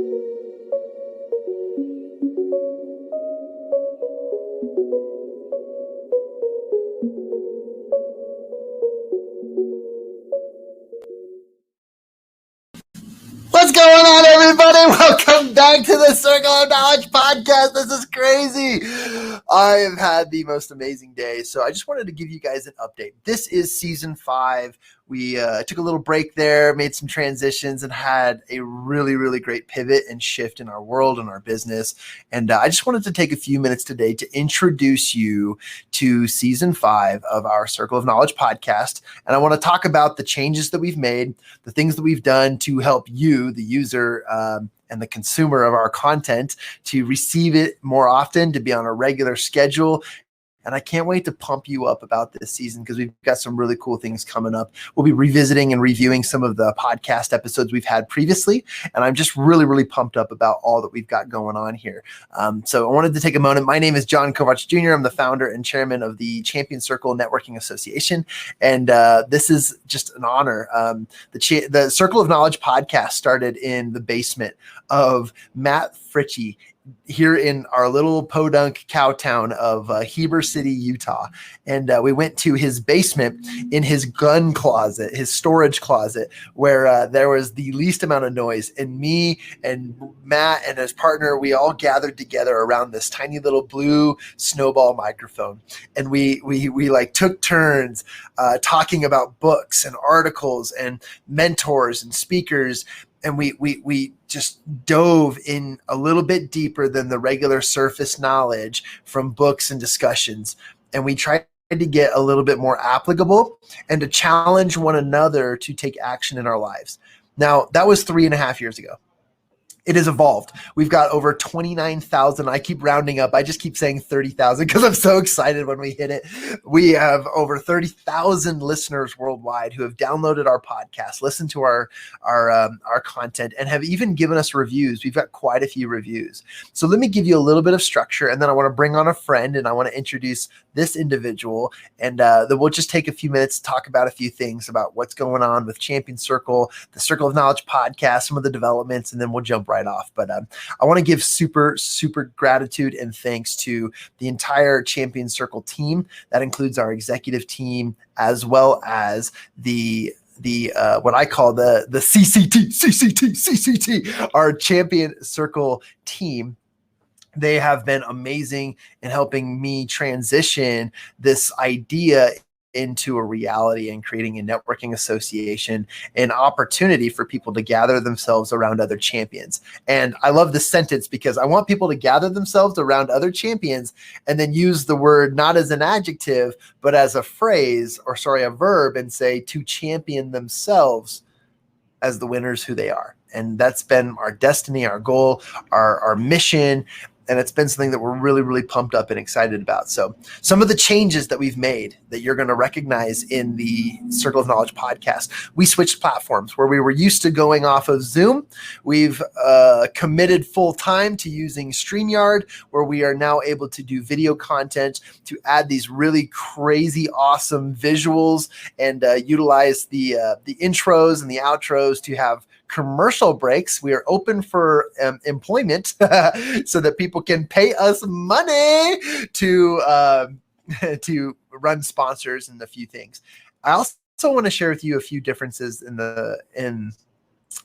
What's going on, everybody? Welcome back to the Circle of Knowledge podcast. This is crazy. I have had the most amazing day. So I just wanted to give you guys an update. This is season 5. We took a little break there, made some transitions, and had a really, really great pivot and shift in our world and our business. And I just wanted to take a few minutes today to introduce you to season 5 of our Circle of Knowledge podcast. And I want to talk about the changes that we've made, the things that we've done to help you, the user, and the consumer of our content, to receive it more often, to be on a regular schedule. And I can't wait to pump you up about this season because we've got some really cool things coming up. We'll be revisiting and reviewing some of the podcast episodes we've had previously. And I'm just really, really pumped up about all that we've got going on here. So I wanted to take a moment. My name is Jon Kovach Jr. I'm the founder and chairman of the Champion Circle Networking Association. And this is just an honor. The Circle of Knowledge podcast started in the basement of Matt Fritchie here in our little podunk cow town of Heber City, Utah. And we went to his basement in his gun closet, his storage closet, where there was the least amount of noise. And me and Matt and his partner, we all gathered together around this tiny little blue snowball microphone. And we like took turns talking about books and articles and mentors and speakers. And we just dove in a little bit deeper than the regular surface knowledge from books and discussions. And we tried to get a little bit more applicable and to challenge one another to take action in our lives. Now, that was 3.5 years ago. It has evolved. We've got over 29,000. I keep rounding up. I just keep saying 30,000 because I'm so excited when we hit it. We have over 30,000 listeners worldwide who have downloaded our podcast, listened to our content, and have even given us reviews. We've got quite a few reviews. So let me give you a little bit of structure, and then I want to bring on a friend, and I want to introduce this individual, and then we'll just take a few minutes to talk about a few things about what's going on with Champion Circle, the Circle of Knowledge podcast, some of the developments, and then we'll jump right off. But I want to give super gratitude and thanks to the entire Champion Circle team. That includes our executive team as well as the what I call the CCT, our Champion Circle team. They have been amazing in helping me transition this idea into a reality and creating a networking association, an opportunity for people to gather themselves around other champions. And I love this sentence because I want people to gather themselves around other champions and then use the word not as an adjective, but as a phrase, a verb, and say to champion themselves as the winners who they are. And that's been our destiny, our goal, our mission. And it's been something that we're really, really pumped up and excited about. So some of the changes that we've made that you're going to recognize in the Circle of Knowledge podcast, we switched platforms where we were used to going off of Zoom. We've committed full time to using StreamYard, where we are now able to do video content, to add these really crazy, awesome visuals, and utilize the intros and the outros to have commercial breaks. We are open for employment so that people can pay us money to run sponsors and a few things. I also want to share with you a few differences in the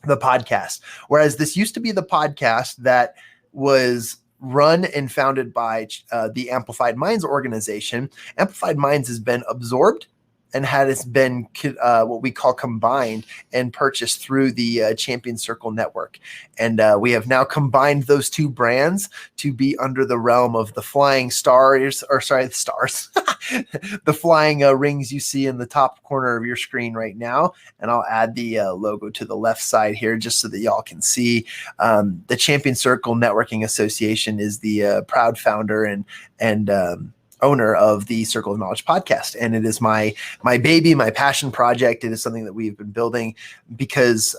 podcast. Whereas this used to be the podcast that was run and founded by the Amplified Minds organization, Amplified Minds has been absorbed and has been what we call combined and purchased through the Champion Circle network. And we have now combined those two brands to be under the realm of the flying stars, the flying rings you see in the top corner of your screen right now. And I'll add the logo to the left side here just so that y'all can see. The Champion Circle Networking Association is the proud founder and owner of the Circle of Knowledge podcast. And it is my baby, my passion project. It is something that we've been building because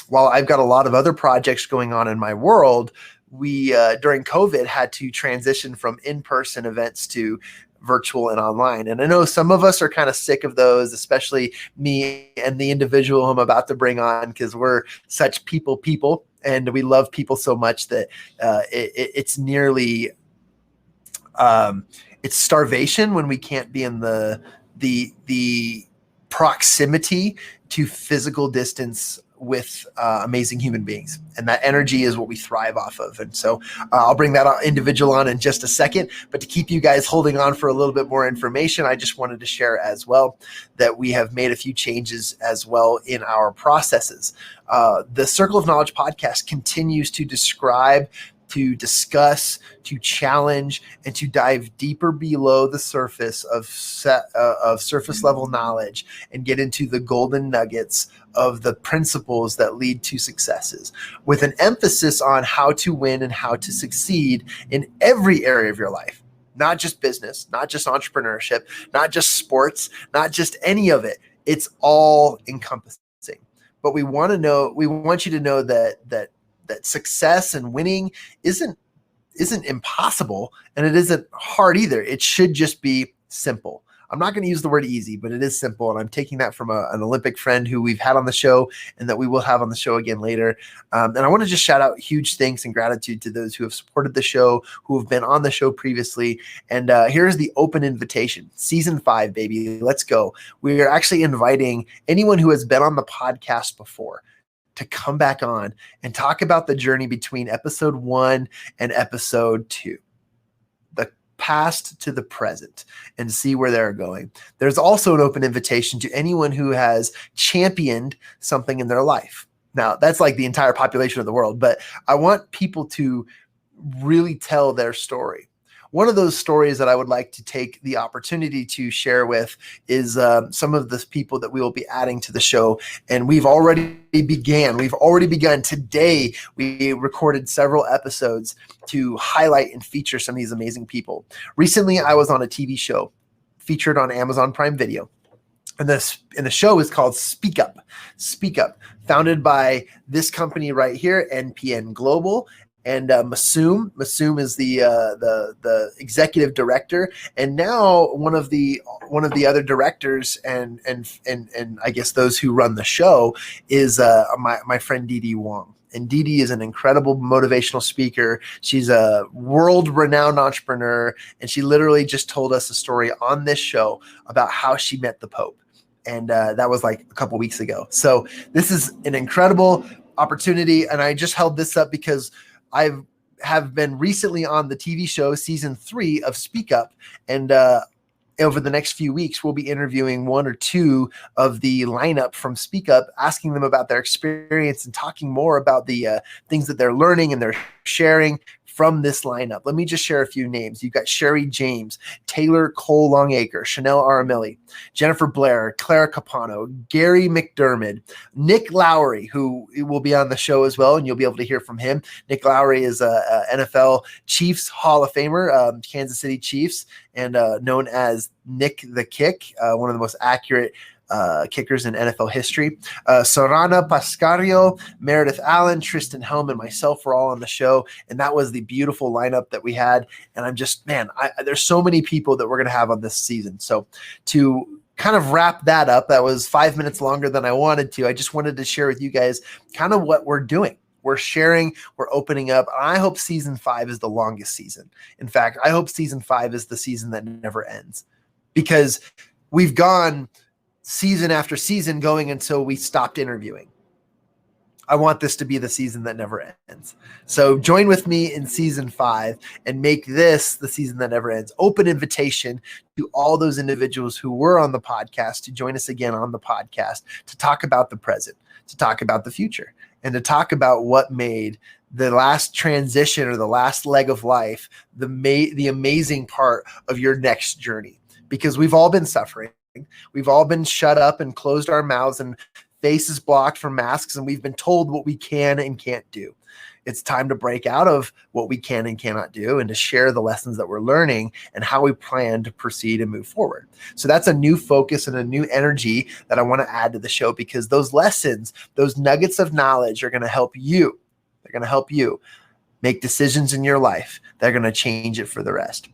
while I've got a lot of other projects going on in my world, we during COVID had to transition from in-person events to virtual and online. And I know some of us are kind of sick of those, especially me and the individual I'm about to bring on, because we're such people. And we love people so much that it's nearly it's starvation when we can't be in the proximity to physical distance with amazing human beings. And that energy is what we thrive off of. And so I'll bring that individual on in just a second. But to keep you guys holding on for a little bit more information, I just wanted to share as well that we have made a few changes as well in our processes. The Circle of Knowledge podcast continues to describe, to discuss, to challenge, and to dive deeper below the surface of surface level knowledge and get into the golden nuggets of the principles that lead to successes, with an emphasis on how to win and how to succeed in every area of your life. Not just business, not just entrepreneurship, not just sports, not just any of it. It's all encompassing. But we want you to know that success and winning isn't impossible, and it isn't hard either. It should just be simple. I'm not going to use the word easy, but it is simple. And I'm taking that from an Olympic friend who we've had on the show and that we will have on the show again later. And I want to just shout out huge thanks and gratitude to those who have supported the show, who have been on the show previously. And here's the open invitation. Season 5, baby. Let's go. We are actually inviting anyone who has been on the podcast before to come back on and talk about the journey between episode 1 and episode 2. Past to the present, and see where they're going. There's also an open invitation to anyone who has championed something in their life. Now, that's like the entire population of the world, but I want people to really tell their story. One of those stories that I would like to take the opportunity to share with is some of the people that we will be adding to the show. And we've already begun today. We recorded several episodes to highlight and feature some of these amazing people. Recently, I was on a TV show featured on Amazon Prime Video. And the show is called Speak Up. Speak Up, founded by this company right here, NPN Global. And Masoom is the executive director, and now one of the other directors and I guess those who run the show is my friend Dee Wong. And Dee is an incredible motivational speaker. She's a world-renowned entrepreneur, and she literally just told us a story on this show about how she met the Pope. And that was like a couple weeks ago. So this is an incredible opportunity, and I just held this up because I have been recently on the TV show season 3 of Speak Up, and over the next few weeks, we'll be interviewing 1 or 2 of the lineup from Speak Up, asking them about their experience and talking more about the things that they're learning and they're sharing from this lineup. Let me just share a few names. You've got Sherry James, Taylor Cole Longacre, Chanel Aramelli, Jennifer Blair, Clara Capano, Gary McDermott, Nick Lowry, who will be on the show as well, and you'll be able to hear from him. Nick Lowry is a NFL Chiefs Hall of Famer, Kansas City Chiefs, and known as Nick the Kick, one of the most accurate kickers in NFL history. Sorana Pascario, Meredith Allen, Tristan Helm, and myself were all on the show, and that was the beautiful lineup that we had. And I'm just, there's so many people that we're going to have on this season. So to kind of wrap that up, that was 5 minutes longer than I wanted to. I just wanted to share with you guys kind of what we're doing. We're sharing, we're opening up. I hope season 5 is the longest season. In fact, I hope season 5 is the season that never ends, because we've gone season after season going until we stopped interviewing. I want this to be the season that never ends. So join with me in season 5 and make this the season that never ends. Open invitation to all those individuals who were on the podcast to join us again on the podcast to talk about the present, to talk about the future, and to talk about what made the last transition or the last leg of life the amazing part of your next journey. Because we've all been suffering. We've all been shut up and closed our mouths and faces blocked from masks, and we've been told what we can and can't do. It's time to break out of what we can and cannot do and to share the lessons that we're learning and how we plan to proceed and move forward. So that's a new focus and a new energy that I want to add to the show, because those lessons, those nuggets of knowledge are going to help you. They're going to help you make decisions in your life that are going to change it for the rest.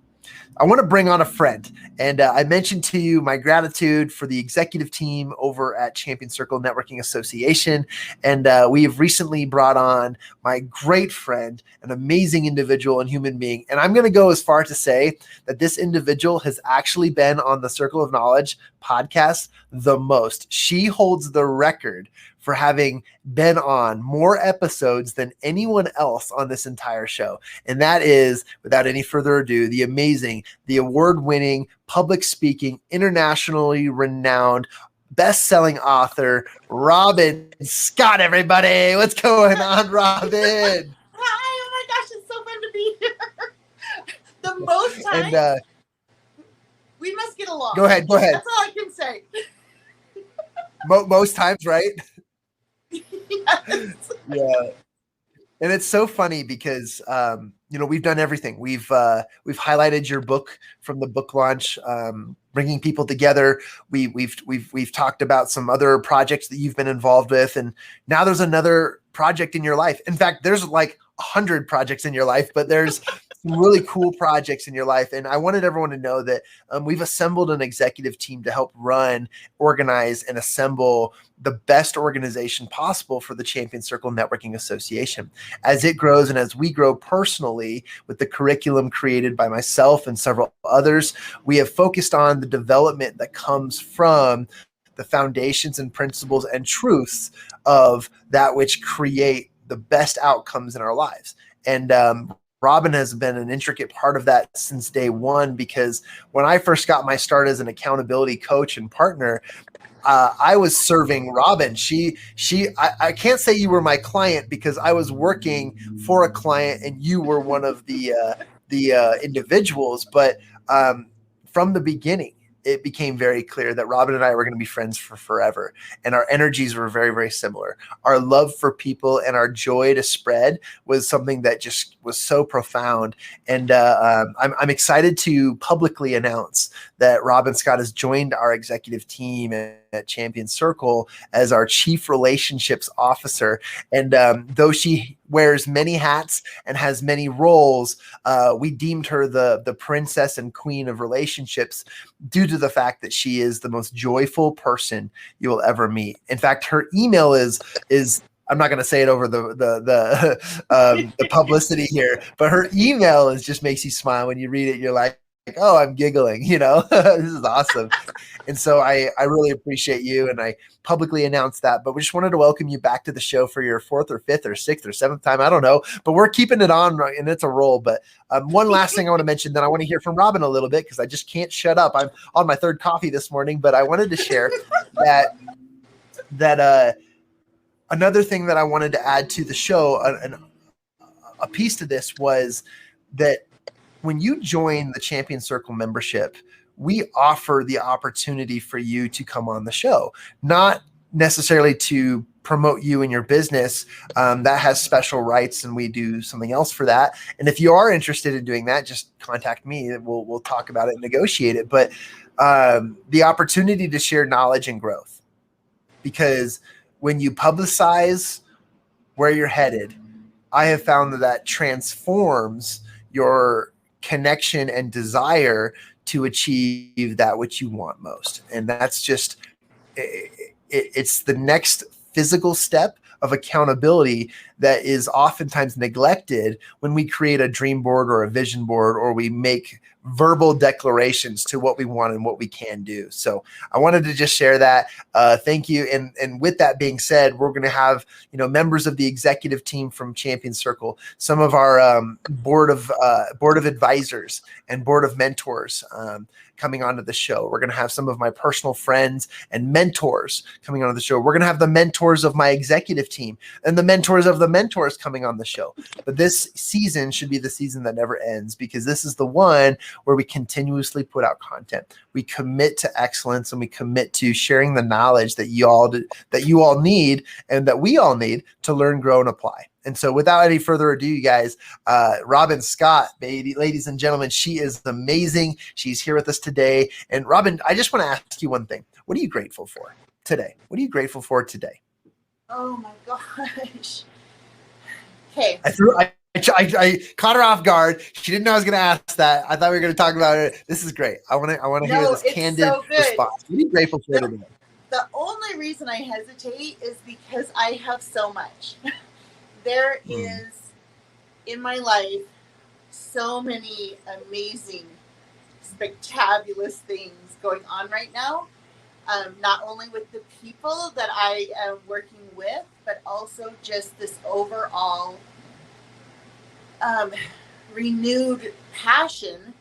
I want to bring on a friend. And I mentioned to you my gratitude for the executive team over at Champion Circle Networking Association. And we have recently brought on my great friend, an amazing individual and human being. And I'm going to go as far to say that this individual has actually been on the Circle of Knowledge podcast the most. She holds the record for having been on more episodes than anyone else on this entire show. And that is, without any further ado, the amazing, the award-winning, public speaking, internationally renowned, best-selling author, Robin Scott, everybody. What's going on, Robin? Hi, oh my gosh, it's so fun to be here. The most times, And we must get along. Go ahead. That's all I can say. Most times, right? Yes. Yeah. And it's so funny because we've done everything. We've highlighted your book from the book launch, bringing people together. We've talked about some other projects that you've been involved with, and now there's another project in your life. In fact, there's like 100 projects in your life, but there's some really cool projects in your life. And I wanted everyone to know that we've assembled an executive team to help run, organize, and assemble the best organization possible for the Champion Circle Networking Association. As it grows and as we grow personally with the curriculum created by myself and several others, we have focused on the development that comes from the foundations and principles and truths of that which create the best outcomes in our lives. And Robin has been an intricate part of that since day one, because when I first got my start as an accountability coach and partner, I was serving Robin. I can't say you were my client because I was working for a client and you were one of the individuals. But from the beginning, it became very clear that Robin and I were going to be friends for forever. And our energies were very, very similar. Our love for people and our joy to spread was something that just was so profound. And I'm excited to publicly announce that Robin Scott has joined our executive team at Champion Circle as our Chief Relationships Officer. And though she wears many hats and has many roles, we deemed her the princess and queen of relationships due to the fact that she is the most joyful person you will ever meet. In fact, her email is I'm not going to say it over the publicity here, but her email just makes you smile when you read it. You're like, oh, I'm giggling, this is awesome. And so I really appreciate you, and I publicly announced that, but we just wanted to welcome you back to the show for your 4th or 5th or 6th or 7th time. I don't know, but we're keeping it on, and it's a roll. But one last thing I want to mention, then I want to hear from Robin a little bit because I just can't shut up. I'm on my 3rd coffee this morning, but I wanted to share that another thing that I wanted to add to the show, a piece to this was that when you join the Champion Circle membership, we offer the opportunity for you to come on the show, not necessarily to promote you and your business. That has special rights, and we do something else for that. And if you are interested in doing that, just contact me. We'll talk about it and negotiate it. But the opportunity to share knowledge and growth, because when you publicize where you're headed, I have found that transforms your connection and desire to achieve that which you want most. And that's just, it's the next physical step of accountability that is oftentimes neglected when we create a dream board or a vision board, or we make verbal declarations to what we want and what we can do. So I wanted to just share that. Thank you. And with that being said, we're going to have, members of the executive team from Champion Circle, some of our board of advisors and board of mentors coming onto the show. We're going to have some of my personal friends and mentors coming onto the show. We're going to have the mentors of my executive team and the mentors of the mentors coming on the show. But this season should be the season that never ends, because this is the one where we continuously put out content. We commit to excellence, and we commit to sharing the knowledge that you all need and that we all need to learn, grow, and apply. And so without any further ado, you guys, Robin Scott, ladies and gentlemen, she is amazing. She's here with us today. And Robin, I just want to ask you one thing. What are you grateful for today? What are you grateful for today? Oh my gosh. Okay. I I caught her off guard. She didn't know I was going to ask that. I thought we were going to talk about it. This is great. I want to hear this it's candid so good. response. What are you grateful for today? The only reason I hesitate is because I have so much. There is in my life so many amazing, spectabulous things going on right now. Not only with the people that I am working with, but also just this overall renewed passion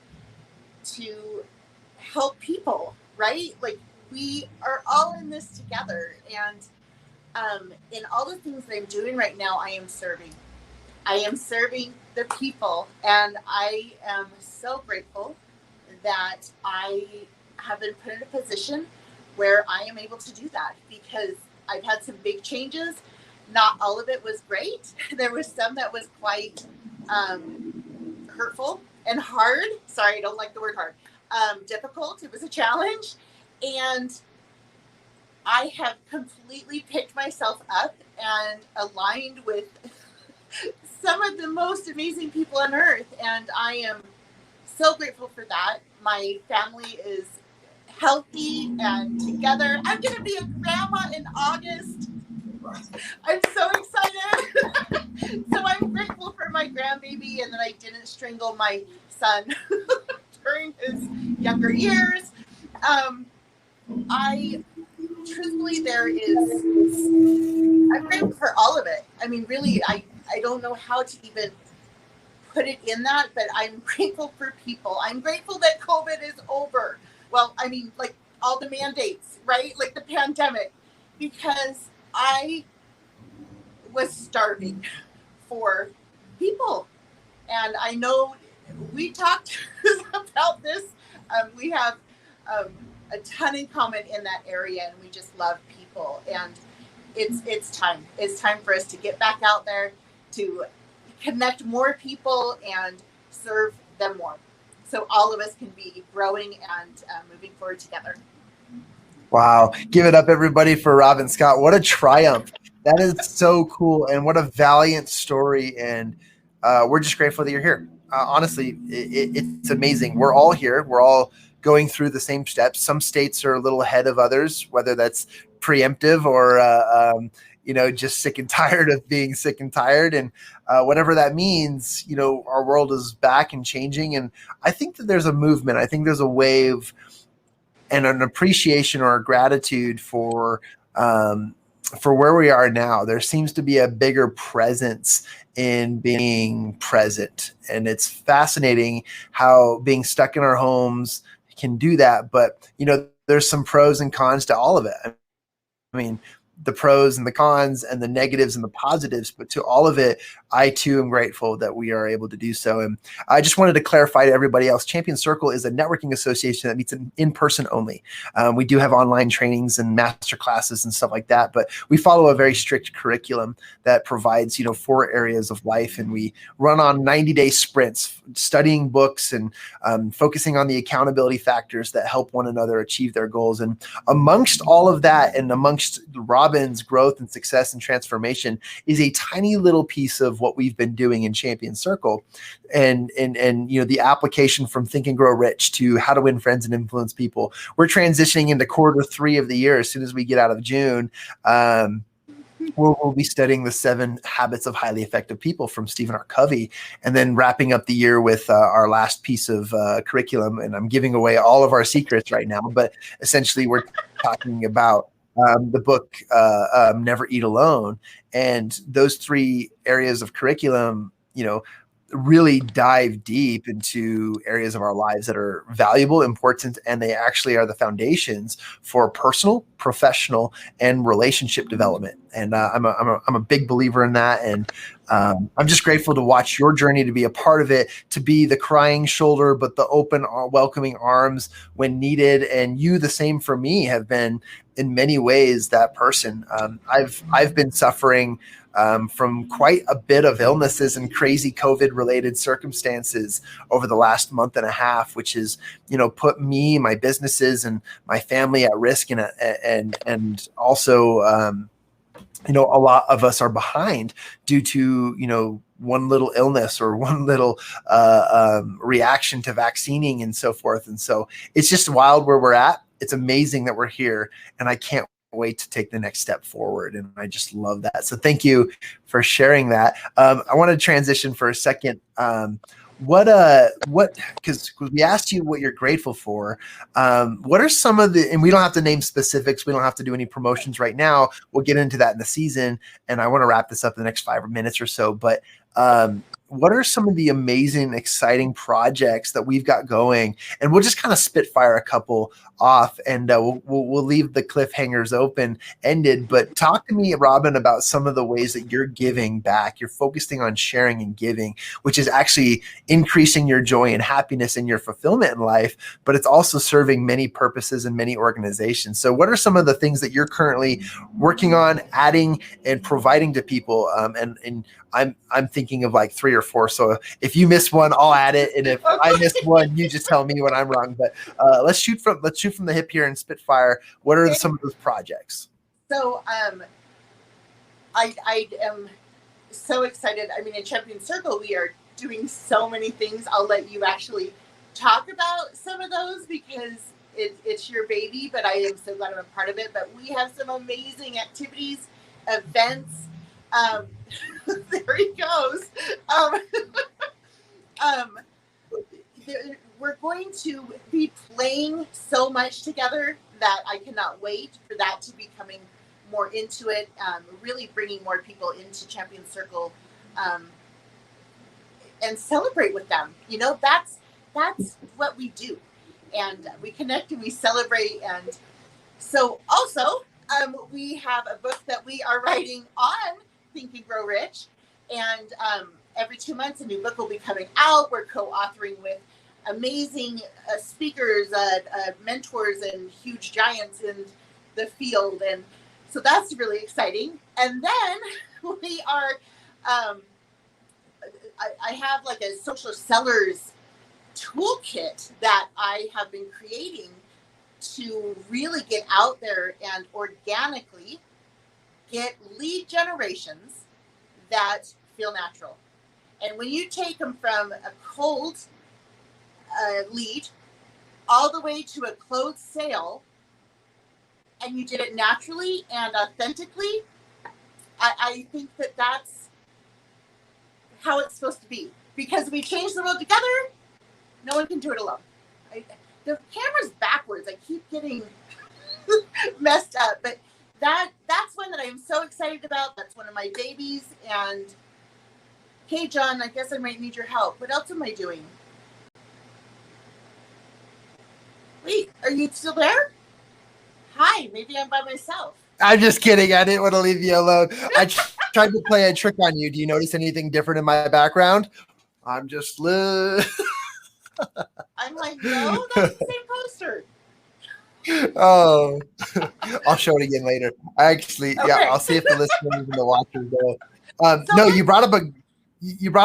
to help people, right? Like, we are all in this together. And in all the things that I'm doing right now, I am serving the people. And I am so grateful that I have been put in a position where I am able to do that, because I've had some big changes. Not all of it was great. There was some that was quite hurtful and hard. Sorry, I don't like the word hard. Difficult. It was a challenge. And I have completely picked myself up and aligned with some of the most amazing people on earth. And I am so grateful for that. My family is healthy and together. I'm going to be a grandma in August. I'm so excited. So I'm grateful for my grandbaby, and that I didn't strangle my son during his younger years. I truthfully, I'm grateful for all of it. I mean, really, I don't know how to even put it in that, but I'm grateful for people. I'm grateful that COVID is over. Well, I mean, like, all the mandates, right? Like the pandemic, because I was starving for people. And I know we talked about this. We have a ton in common in that area, and we just love people. And it's time. It's time for us to get back out there, to connect more people and serve them more, so all of us can be growing and moving forward together. Wow. Give it up, everybody, for Robin Scott. What a triumph. That is so cool. And what a valiant story. And we're just grateful that you're here. Honestly, it's amazing. We're all here. We're all going through the same steps. Some states are a little ahead of others, whether that's preemptive or, just sick and tired of being sick and tired. And whatever that means, our world is back and changing. And I think that there's a movement. I think there's a wave and an appreciation or a gratitude for where we are now. There seems to be a bigger presence in being present. And it's fascinating how being stuck in our homes can do that. But, there's some pros and cons to all of it. I mean, the pros and the cons and the negatives and the positives, but to all of it, I too am grateful that we are able to do so. And I just wanted to clarify to everybody else, Champion Circle is a networking association that meets in person only. We do have online trainings and master classes and stuff like that, but we follow a very strict curriculum that provides, 4 areas of life. And we run on 90-day sprints, studying books and focusing on the accountability factors that help one another achieve their goals. And amongst all of that, and amongst Robin's growth and success and transformation, is a tiny little piece of what we've been doing in Champion Circle, and the application from Think and Grow Rich to How to Win Friends and Influence People. We're transitioning into quarter 3 of the year. As soon as we get out of June, we'll be studying the 7 Habits of Highly Effective People from Stephen R. Covey, and then wrapping up the year with our last piece of curriculum. And I'm giving away all of our secrets right now, but essentially we're talking about the book Never Eat Alone. And those 3 areas of curriculum, really dive deep into areas of our lives that are valuable, important, and they actually are the foundations for personal, professional, and relationship development. And I'm a big believer in that. And I'm just grateful to watch your journey, to be a part of it, to be the crying shoulder, but the open, welcoming arms when needed. And you, the same for me, have been in many ways that person. I've been suffering from quite a bit of illnesses and crazy COVID-related circumstances over the last month and a half, which has, put me, my businesses, and my family at risk, and also, a lot of us are behind due to, one little illness or one little reaction to vaccinating and so forth. And so it's just wild where we're at. It's amazing that we're here, and I can't wait to take the next step forward. And I just love that. So thank you for sharing that. I want to transition for a second. Because we asked you what you're grateful for. What are some of the, and we don't have to name specifics. We don't have to do any promotions right now. We'll get into that in the season. And I want to wrap this up in the next 5 minutes or so. But what are some of the amazing, exciting projects that we've got going? And we'll just kind of spitfire a couple off, and we'll leave the cliffhangers open-ended. But talk to me, Robin, about some of the ways that you're giving back. You're focusing on sharing and giving, which is actually increasing your joy and happiness and your fulfillment in life, but it's also serving many purposes and many organizations. So what are some of the things that you're currently working on, adding, and providing to people? And I'm thinking of like 3 or 4. So if you miss one, I'll add it. And if I miss one, you just tell me when I'm wrong. But let's shoot from the hip here and spitfire. What are some of those projects? So I am so excited. I mean, in Champion Circle, we are doing so many things. I'll let you actually talk about some of those because it's your baby, but I am so glad I'm a part of it. But we have some amazing activities, events. There he goes. We're going to be playing so much together that I cannot wait for that to be coming more into it. Really bringing more people into Champion Circle, and celebrate with them. You know, that's what we do, and we connect and we celebrate. And so also, we have a book that we are writing on Think and Grow Rich, and every 2 months a new book will be coming out. We're co-authoring with amazing speakers, mentors, and huge giants in the field, and so that's really exciting. And then we are I have like a social sellers toolkit that I have been creating to really get out there and organically get lead generations that feel natural. And when you take them from a cold lead all the way to a closed sale, and you did it naturally and authentically, I think that that's how it's supposed to be. Because we change the world together, no one can do it alone. The camera's backwards. I keep getting messed up, but that's one that I'm so excited about. That's one of my babies. And hey, John, I guess I might need your help. What else am I doing? Wait, are you still there? Hi, maybe I'm by myself. I'm just kidding. I didn't want to leave you alone. I tried to play a trick on you. Do you notice anything different in my background? I'm just I'm like, no, that's the same poster. Oh, I'll show it again later. Actually, okay. Yeah, I'll see if the listeners and the watchers go. No, you brought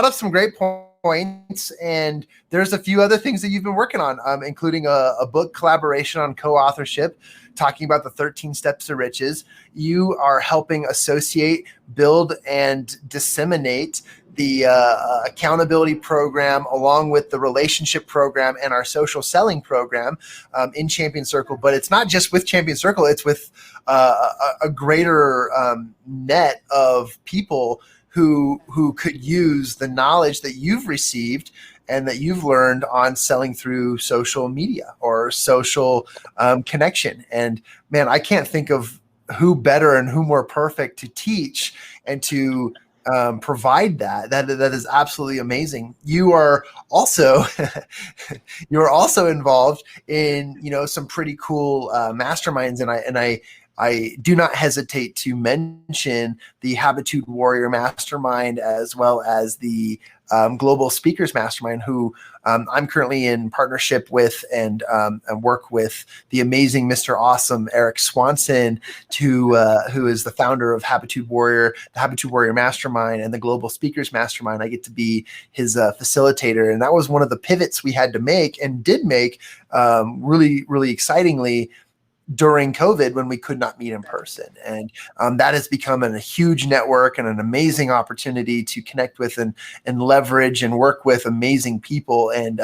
up some great points, and there's a few other things that you've been working on, including a book collaboration on co-authorship, talking about the 13 steps to riches. You are helping associate, build, and disseminate the accountability program along with the relationship program and our social selling program in Champion Circle. But it's not just with Champion Circle, it's with a greater net of people who could use the knowledge that you've received and that you've learned on selling through social media or social connection. And man, I can't think of who better and who more perfect to teach and to provide that. That is absolutely amazing. You are also involved in some pretty cool masterminds, and I do not hesitate to mention the Habitude Warrior Mastermind as well as the Global Speakers Mastermind, who I'm currently in partnership with and work with the amazing Mr. Awesome Eric Swanson, who is the founder of Habitude Warrior, the Habitude Warrior Mastermind, and the Global Speakers Mastermind. I get to be his facilitator, and that was one of the pivots we had to make and did make really, really excitingly. during COVID when we could not meet in person. And that has become a huge network and an amazing opportunity to connect with and leverage and work with amazing people. And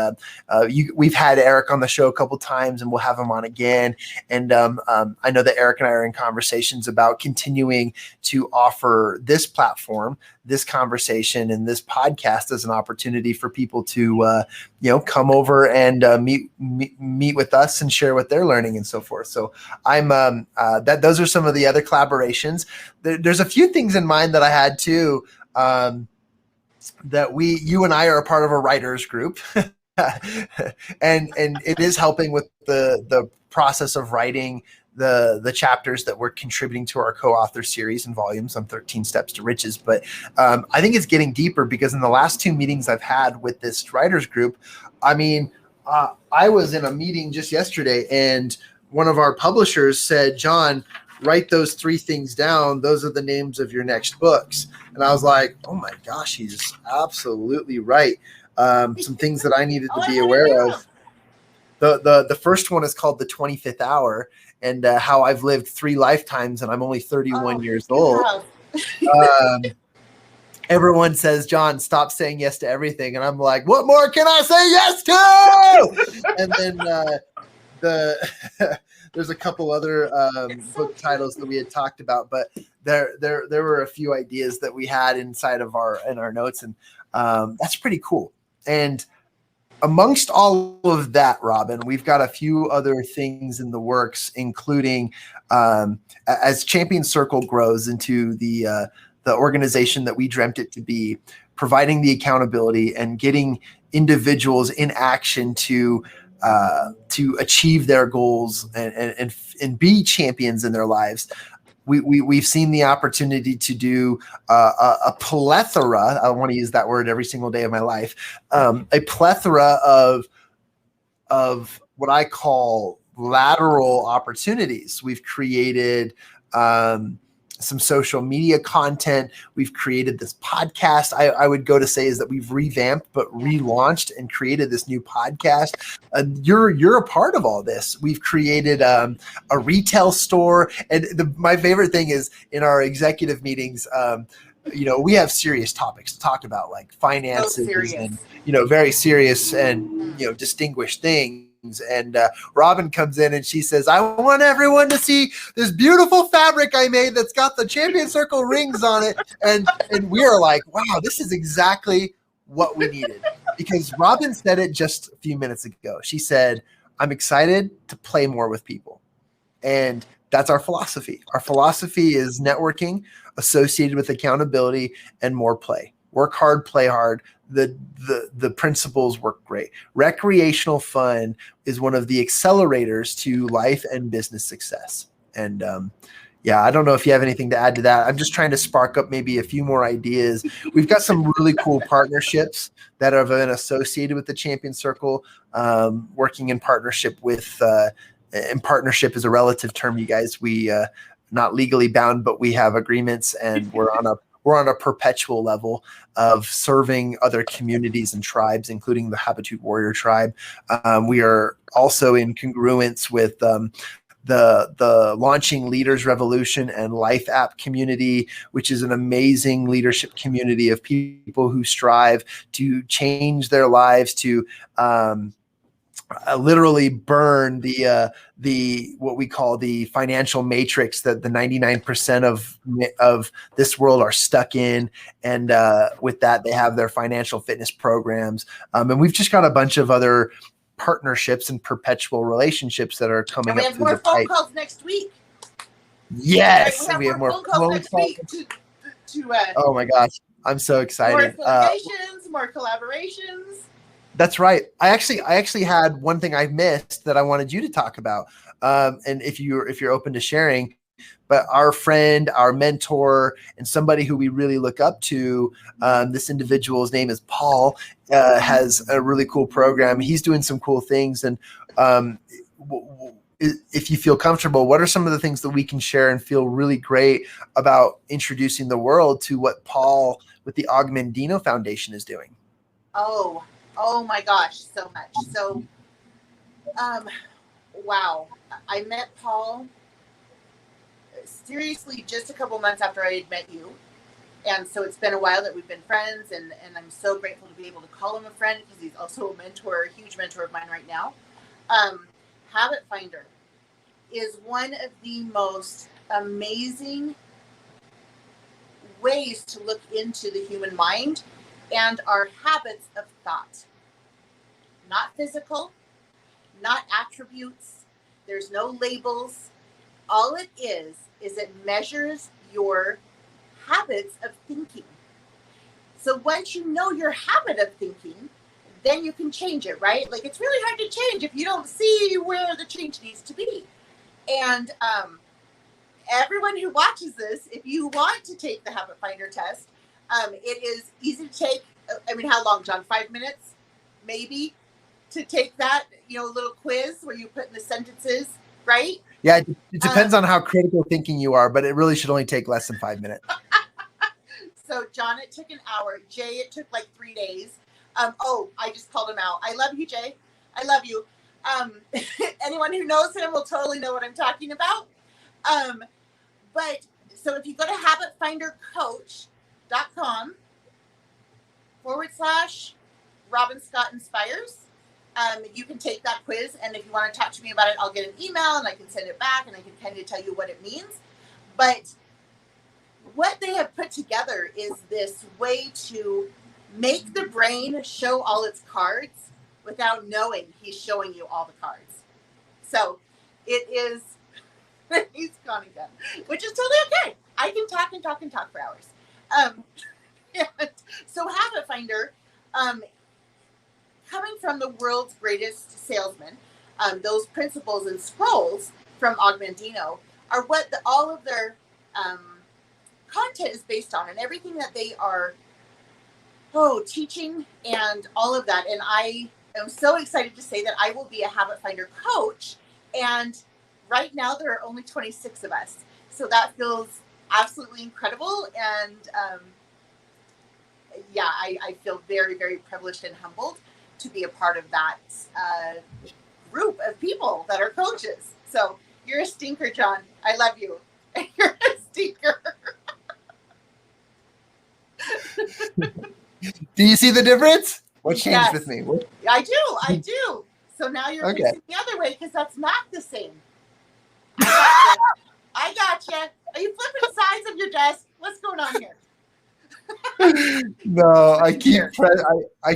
we've had Eric on the show a couple times, and we'll have him on again. And I know that Eric and I are in conversations about continuing to offer this platform, this conversation, and this podcast as an opportunity for people to come over and meet with us and share what they're learning and so forth. So I'm those are some of the other collaborations. There's a few things in mind that I had too, that you and I are a part of a writers group. and it is helping with the process of writing the chapters that we're contributing to our co-author series and volumes on 13 Steps to Riches. But I think it's getting deeper, because in the last 2 meetings I've had with this writers group, I mean, I was in a meeting just yesterday, and one of our publishers said, Jon, write those 3 things down. Those are the names of your next books. And I was like, oh my gosh, he's absolutely right. Some things that I needed to be aware of. The first one is called The 25th Hour, and how I've lived 3 lifetimes and I'm only 31 years old. Everyone says, Jon, stop saying yes to everything. And I'm like, what more can I say yes to? And then there's a couple other book titles that we had talked about, but there were a few ideas that we had inside of our notes, and that's pretty cool. And amongst all of that, Robin, we've got a few other things in the works, including as Champion Circle grows into the organization that we dreamt it to be, providing the accountability and getting individuals in action to achieve their goals and be champions in their lives. We've seen the opportunity to do a plethora. I want to use that word every single day of my life. A plethora of what I call lateral opportunities. We've created some social media content. We've created this podcast. I would go to say is that we've revamped, but relaunched and created this new podcast. You're a part of all this. We've created a retail store. And my favorite thing is in our executive meetings, we have serious topics to talk about, like finances and, very serious and, distinguished things. And Robin comes in and she says, I want everyone to see this beautiful fabric I made that's got the Champion Circle rings on it. And we are like, wow, this is exactly what we needed. Because Robin said it just a few minutes ago. She said, I'm excited to play more with people. And that's our philosophy. Our philosophy is networking associated with accountability and more play. Work hard, play hard. The principles work great. Recreational fun is one of the accelerators to life and business success. And I don't know if you have anything to add to that. I'm just trying to spark up maybe a few more ideas. We've got some really cool partnerships that have been associated with the Champion Circle, working in partnership with, and partnership is a relative term, you guys. We not legally bound, but we have agreements, and we're on a perpetual level of serving other communities and tribes, including the Habitude Warrior tribe. We are also in congruence with the Launching Leaders Revolution and Life App community, which is an amazing leadership community of people who strive to change their lives, to literally burn the what we call the financial matrix that the 99% of this world are stuck in. And with that, they have their financial fitness programs. And we've just got a bunch of other partnerships and perpetual relationships that are coming up through the pipe. We have more phone calls next week. Yes, we have more phone calls next week oh my gosh, I'm so excited. More affiliations, more collaborations. That's right. I actually had one thing I missed that I wanted you to talk about. And if you're open to sharing, but our friend, our mentor, and somebody who we really look up to, this individual's name is Paul, has a really cool program. He's doing some cool things. And if you feel comfortable, what are some of the things that we can share and feel really great about introducing the world to what Paul with the Augmendino Foundation is doing? Oh my gosh, so much. So wow. I met Paul seriously just a couple months after I had met you. And so it's been a while that we've been friends, and I'm so grateful to be able to call him a friend because he's also a mentor, a huge mentor of mine right now. Habit Finder is one of the most amazing ways to look into the human mind and our habits of thought. Not physical, not attributes. There's no labels. All it is it measures your habits of thinking. So once you know your habit of thinking, then you can change it, right? Like, it's really hard to change if you don't see where the change needs to be. And everyone who watches this, if you want to take the Habit Finder test, it is easy to take. I mean, how long, John? 5 minutes, maybe, to take that, little quiz where you put in the sentences, right? Yeah, it depends on how critical thinking you are, but it really should only take less than 5 minutes. So, John, it took an hour. Jay, it took like 3 days. I just called him out. I love you, Jay. I love you. Anyone who knows him will totally know what I'm talking about. But so if you go to habitfinder.com/Robin Scott Inspires, you can take that quiz. And if you want to talk to me about it, I'll get an email and I can send it back and I can kind of tell you what it means. But what they have put together is this way to make the brain show all its cards without knowing he's showing you all the cards. So it is, he's gone again, which is totally okay. I can talk and talk and talk for hours. So Habit Finder, coming from the world's greatest salesman, those principles and scrolls from Augmendino are what all of their content is based on, and everything that they are teaching and all of that. And I am so excited to say that I will be a Habit Finder coach. And right now there are only 26 of us. So that feels absolutely incredible. And I feel very, very privileged and humbled to be a part of that group of people that are coaches. So you're a stinker, John. I love you. You're a stinker. Do you see the difference? What changed with me? I do. So now you're facing the other way because that's not the same. I gotcha. Are you flipping sides of your desk? What's going on here? No, I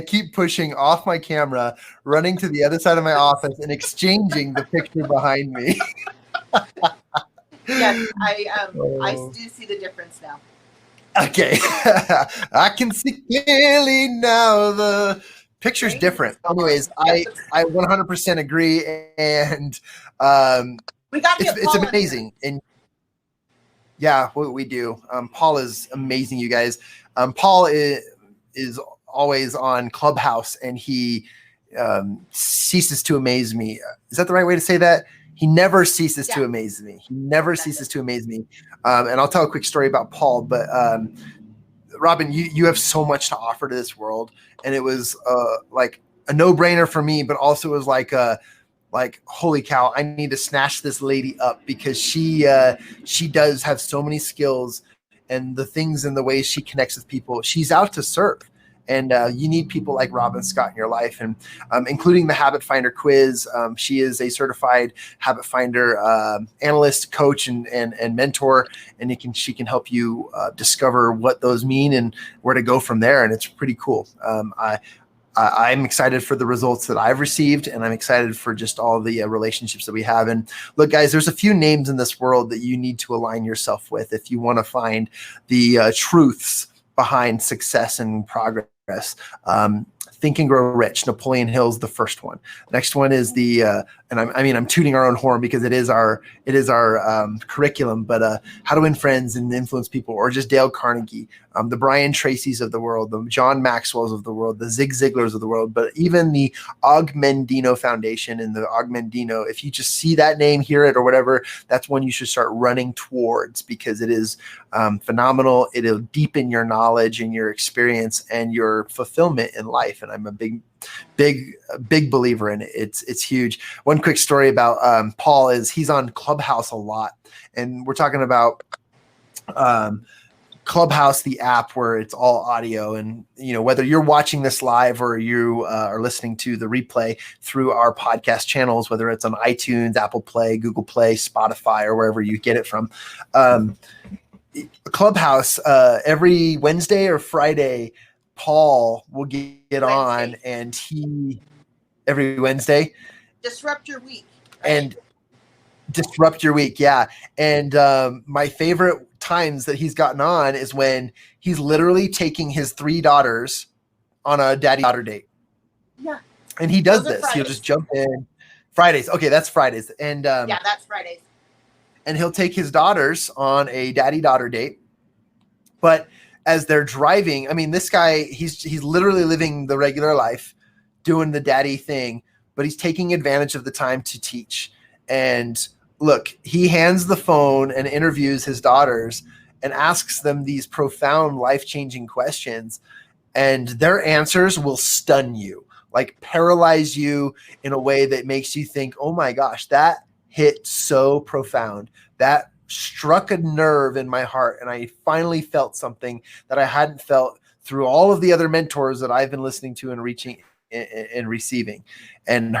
keep pushing off my camera, running to the other side of my office and exchanging the picture behind me. Yes, I do see the difference now. Okay. I can see clearly now. The picture's different. Anyways, I 100% agree. And we got to get it's amazing. And yeah, we do. Paul is amazing, you guys. Paul is always on Clubhouse, and he ceases to amaze me. Is that the right way to say that? He never ceases to amaze me. He never ceases to amaze me. And I'll tell a quick story about Paul, but Robin, you have so much to offer to this world. And it was like a no-brainer for me, but also it was like, holy cow, I need to snatch this lady up because she does have so many skills and the things and the ways she connects with people. She's out to serve. And you need people like Robin Scott in your life, and including the Habit Finder quiz. She is a certified Habit Finder analyst, coach, and mentor, and she can help you discover what those mean and where to go from there. And it's pretty cool. I'm excited for the results that I've received, and I'm excited for just all the relationships that we have. And look, guys, there's a few names in this world that you need to align yourself with if you want to find the truths behind success and progress. Think and Grow Rich. Napoleon Hill's the first one. Next one is the and I'm tooting our own horn because it is our curriculum, but How to Win Friends and Influence People, or just Dale Carnegie, the Brian Tracy's of the world, the John Maxwell's of the world, the Zig Ziglar's of the world, but even the Augmendino Foundation and the Augmendino. If you just see that name, hear it, or whatever, that's one you should start running towards because it is phenomenal. It'll deepen your knowledge and your experience and your fulfillment in life. life. And I'm a big believer in it. It's huge. One quick story about Paul is he's on Clubhouse a lot. And we're talking about Clubhouse, the app where it's all audio. And, whether you're watching this live or you are listening to the replay through our podcast channels, whether it's on iTunes, Apple Play, Google Play, Spotify, or wherever you get it from, Clubhouse, every Wednesday or Friday, Paul will get on, and every Wednesday, disrupt your week. Right? And disrupt your week. Yeah. And my favorite times that he's gotten on is when he's literally taking his 3 daughters on a daddy-daughter date. Yeah. And he does this. He'll just jump in. Fridays. Okay, that's Fridays. And yeah, that's Fridays. And he'll take his daughters on a daddy-daughter date. But as they're driving, I mean, this guy, he's literally living the regular life, doing the daddy thing, but he's taking advantage of the time to teach. And look, he hands the phone and interviews his daughters and asks them these profound, life-changing questions. And their answers will stun you, like paralyze you in a way that makes you think, oh my gosh, that hit so profound. That struck a nerve in my heart. And I finally felt something that I hadn't felt through all of the other mentors that I've been listening to and reaching and receiving. And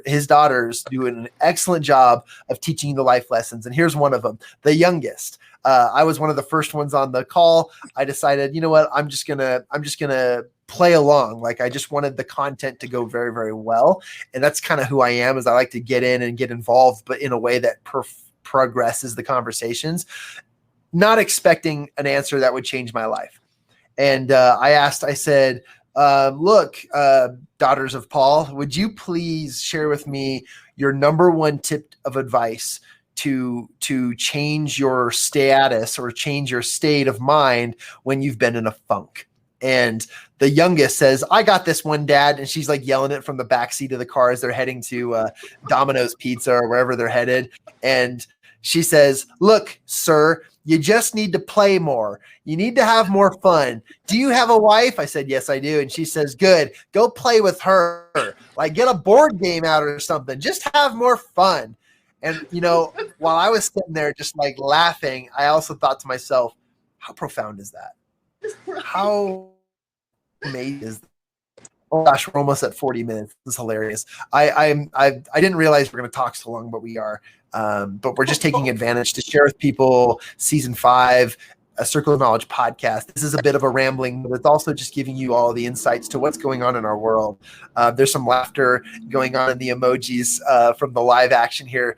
his daughters do an excellent job of teaching the life lessons. And here's one of them, the youngest. I was one of the first ones on the call. I decided, you know what, I'm just gonna play along. Like, I just wanted the content to go very, very well. And that's kind of who I am, is I like to get in and get involved, but in a way that progresses the conversations, not expecting an answer that would change my life. And I said, look, daughters of Paul, would you please share with me your number one tip of advice to change your status or change your state of mind when you've been in a funk? And the youngest says, I got this one, Dad. And she's like yelling it from the backseat of the car as they're heading to Domino's Pizza or wherever they're headed. And she says, look, sir, you just need to play more. You need to have more fun. Do you have a wife? I said, yes, I do. And she says, good, go play with her. Like, get a board game out or something. Just have more fun. And, while I was sitting there just like laughing, I also thought to myself, how profound is that? How amazing is that? Oh gosh, we're almost at 40 minutes. This is hilarious. I didn't realize we're going to talk so long, but we are. But we're just taking advantage to share with people season 5, a Circle of Knowledge podcast. This is a bit of a rambling, but it's also just giving you all the insights to what's going on in our world. There's some laughter going on in the emojis from the live action here.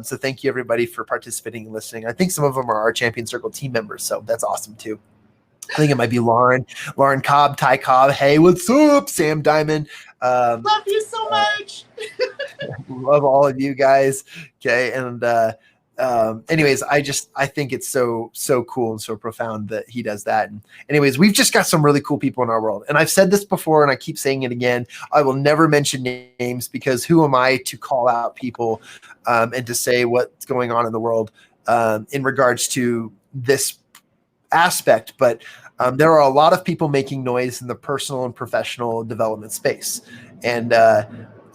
So thank you everybody for participating and listening. I think some of them are our Champion Circle team members, so that's awesome too. I think it might be Lauren Cobb, Ty Cobb. Hey, what's up? Sam Diamond. Love you so much. Love all of you guys. Okay. And anyways, I think it's so cool and so profound that he does that. And anyways, we've just got some really cool people in our world. And I've said this before and I keep saying it again. I will never mention names, because who am I to call out people and to say what's going on in the world in regards to this aspect. But there are a lot of people making noise in the personal and professional development space. And a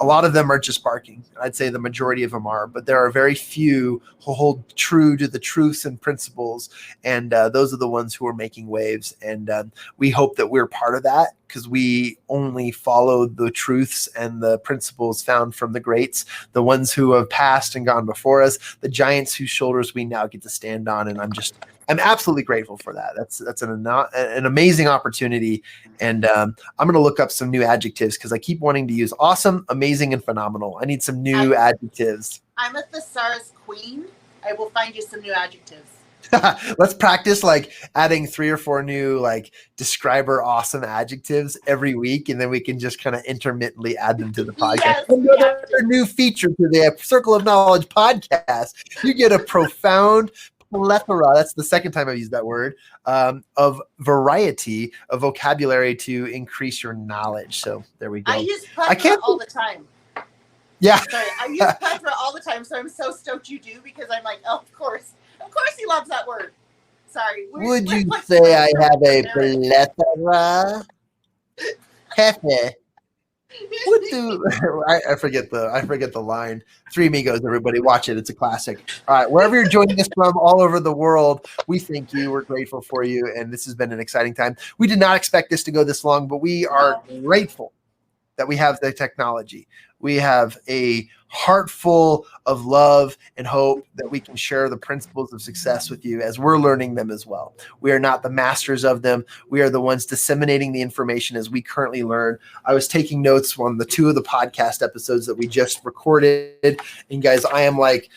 lot of them are just barking. I'd say the majority of them are, but there are very few who hold true to the truths and principles. And those are the ones who are making waves. And we hope that we're part of that, because we only follow the truths and the principles found from the greats, the ones who have passed and gone before us, the giants whose shoulders we now get to stand on. And I'm absolutely grateful for that. That's an amazing opportunity. And I'm going to look up some new adjectives, because I keep wanting to use awesome, amazing, and phenomenal. I need some new adjectives. I'm a thesaurus queen. I will find you some new adjectives. Let's practice like adding 3 or 4 new like describer awesome adjectives every week, and then we can just kind of intermittently add them to the podcast. Yes, another new feature to the Circle of Knowledge podcast. You get a profound plethora, that's the second time I've used that word, of variety of vocabulary to increase your knowledge. So there we go. I use plethora all the time. Yeah. Sorry, I use plethora all the time, so I'm so stoked you do, because I'm like, oh, of course he loves that word. Sorry. Would you say I have a plethora? Pepe. What do I forget the line. Three Amigos, everybody watch it. It's a classic. All right, wherever you're joining us from, all over the world, we thank you. We're grateful for you, and this has been an exciting time. We did not expect this to go this long, but we are grateful that we have the technology. We have a heart full of love and hope that we can share the principles of success with you as we're learning them as well. We are not the masters of them. We are the ones disseminating the information as we currently learn. I was taking notes on the 2 of the podcast episodes that we just recorded. And guys, I am like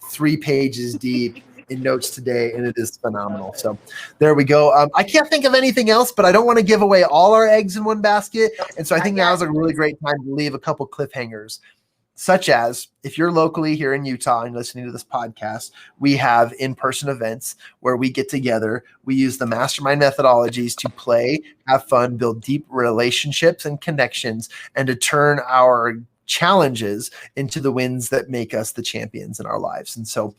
3 pages deep in notes today, and it is phenomenal. So there we go. I can't think of anything else, but I don't want to give away all our eggs in one basket. And so I think now is a really great time to leave a couple cliffhangers, such as if you're locally here in Utah and listening to this podcast, we have in-person events where we get together. We use the mastermind methodologies to play, have fun, build deep relationships and connections, and to turn our challenges into the wins that make us the champions in our lives. And so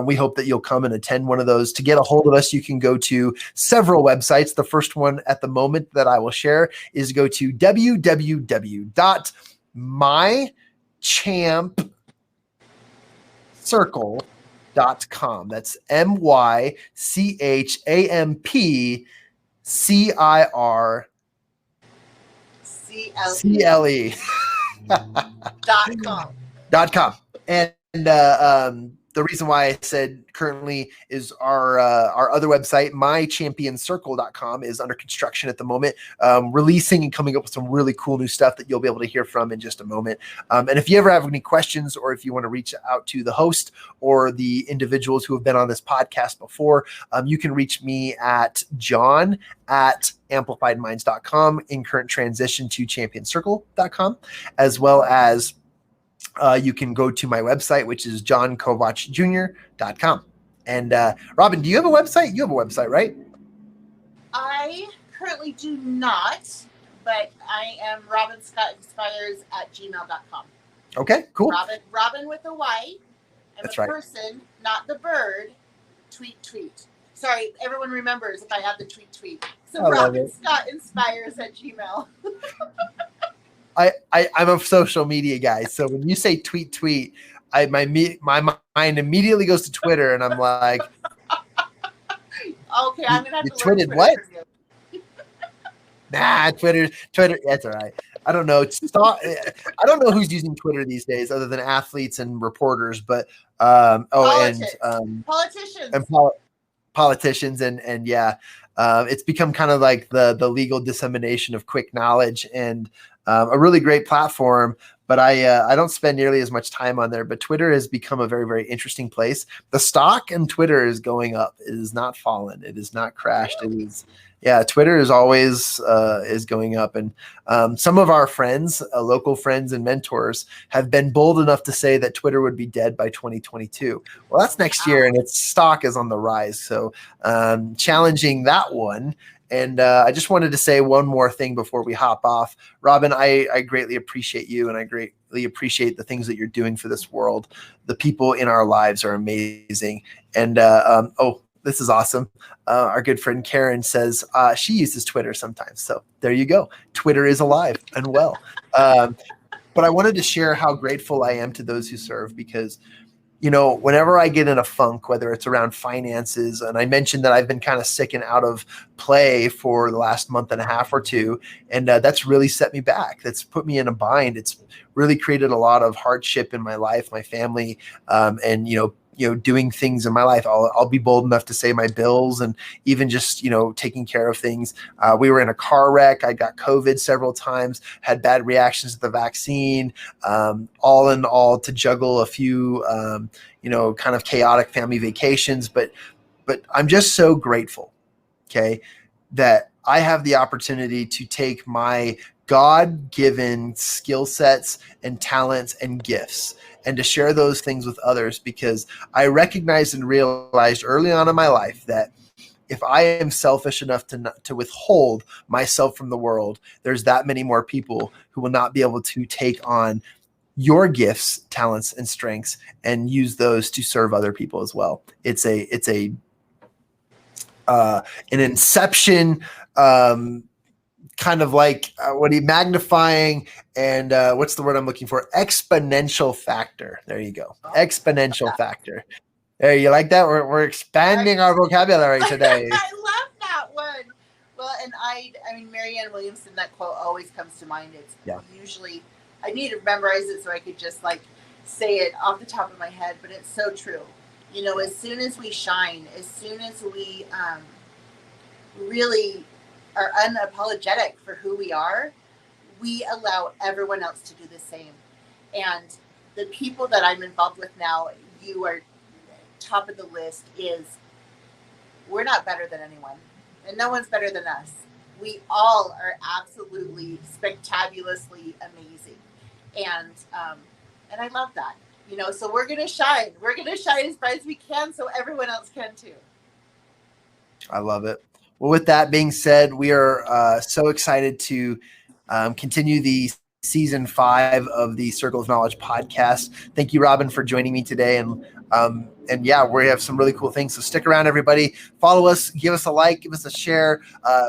we hope that you'll come and attend one of those. To get a hold of us, you can go to several websites. The first one at the moment that I will share is go to mychampcircle.com. That's mychampcircle.com. And the reason why I said currently is our other website, mychampioncircle.com, is under construction at the moment, releasing and coming up with some really cool new stuff that you'll be able to hear from in just a moment. And if you ever have any questions, or if you want to reach out to the host or the individuals who have been on this podcast before, you can reach me at john@amplifiedminds.com, in current transition to championcircle.com, as well as you can go to my website, which is jonkovachjr.com. And Robin, do you have a website? You have a website, right? I currently do not, but I am robinscottinspires@gmail.com. Okay, cool. Robin with a Y. That's a right. Person, not the bird. Tweet. Sorry, everyone remembers if I have the tweet. So robinscottinspires@gmail. I'm a social media guy, so when you say tweet, my mind immediately goes to Twitter, and I'm like, okay, I'm gonna have you to learn tweeted Twitter what? from you. Nah, Twitter. That's all right. I don't know. I don't know who's using Twitter these days, other than athletes and reporters. But politicians and yeah, it's become kind of like the legal dissemination of quick knowledge, and a really great platform. But I don't spend nearly as much time on there. But Twitter has become a very, very interesting place. The stock in Twitter is going up. It has not fallen. It has not crashed. It is. Yeah, Twitter is always is going up. And some of our friends, local friends and mentors, have been bold enough to say that Twitter would be dead by 2022. Well, that's next year, and its stock is on the rise. So challenging that one. And I just wanted to say one more thing before we hop off. Robin, I greatly appreciate you, and I greatly appreciate the things that you're doing for this world. The people in our lives are amazing. And this is awesome. Our good friend Karen says she uses Twitter sometimes. So there you go. Twitter is alive and well. But I wanted to share how grateful I am to those who serve, because whenever I get in a funk, whether it's around finances, and I mentioned that I've been kind of sick and out of play for the last month and a half or two, and that's really set me back. That's put me in a bind. It's really created a lot of hardship in my life, my family, and doing things in my life. I'll be bold enough to say my bills, and even just taking care of things. We were in a car wreck. I got COVID several times, had bad reactions to the vaccine. All in all, to juggle a few kind of chaotic family vacations, but I'm just so grateful, okay, that I have the opportunity to take my God-given skill sets and talents and gifts, and to share those things with others, because I recognized and realized early on in my life that if I am selfish enough to withhold myself from the world, there's that many more people who will not be able to take on your gifts, talents, and strengths and use those to serve other people as well. It's an inception kind of like magnifying and what's the word I'm looking for? Exponential factor. There you go. Exponential factor. There, you like that? We're expanding our vocabulary today. I love that one. Well, and I mean, Marianne Williamson, that quote always comes to mind. It's usually, I need to memorize it so I could just like say it off the top of my head, but it's so true. You know, as soon as we shine, as soon as we really are unapologetic for who we are, we allow everyone else to do the same. And the people that I'm involved with now, you are top of the list, is we're not better than anyone. And no one's better than us. We all are absolutely spectaculously amazing. And I love that. You know, so we're going to shine. We're going to shine as bright as we can so everyone else can too. I love it. Well, with that being said, we are so excited to continue the season 5 of the Circle of Knowledge podcast. Thank you, Robin, for joining me today. And yeah, we have some really cool things. So stick around, everybody. Follow us, give us a like, give us a share,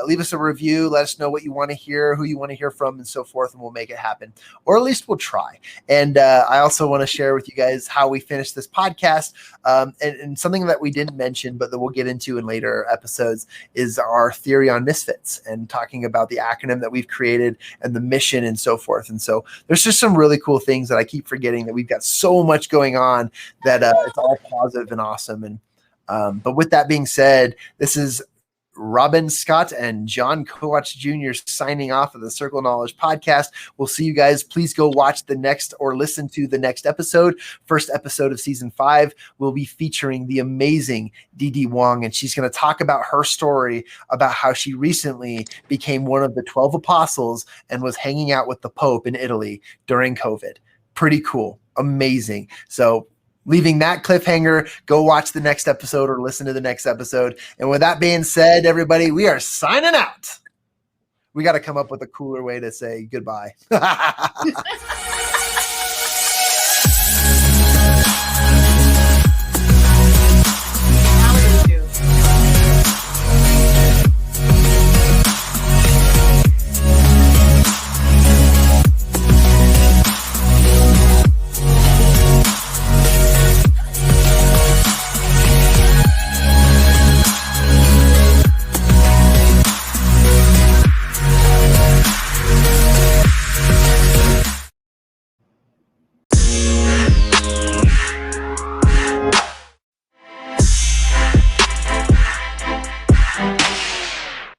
leave us a review. Let us know what you want to hear, who you want to hear from, and so forth, and we'll make it happen. Or at least we'll try. And I also want to share with you guys how we finished this podcast. And something that we didn't mention, but that we'll get into in later episodes, is our theory on misfits and talking about the acronym that we've created and the mission and so forth. And so there's just some really cool things that I keep forgetting, that we've got so much going on that it's all positive and awesome. And but with that being said, this is Robin Scott and Jon Kovach Jr. signing off of the Circle of Knowledge podcast. We'll see you guys. Please go watch the next, or listen to the next episode. First episode of season 5 will be featuring the amazing Dee Wong, and she's going to talk about her story about how she recently became one of the 12 apostles and was hanging out with the Pope in Italy during COVID. Pretty cool. Amazing. So leaving that cliffhanger, go watch the next episode or listen to the next episode. And with that being said, everybody, we are signing out. We got to come up with a cooler way to say goodbye.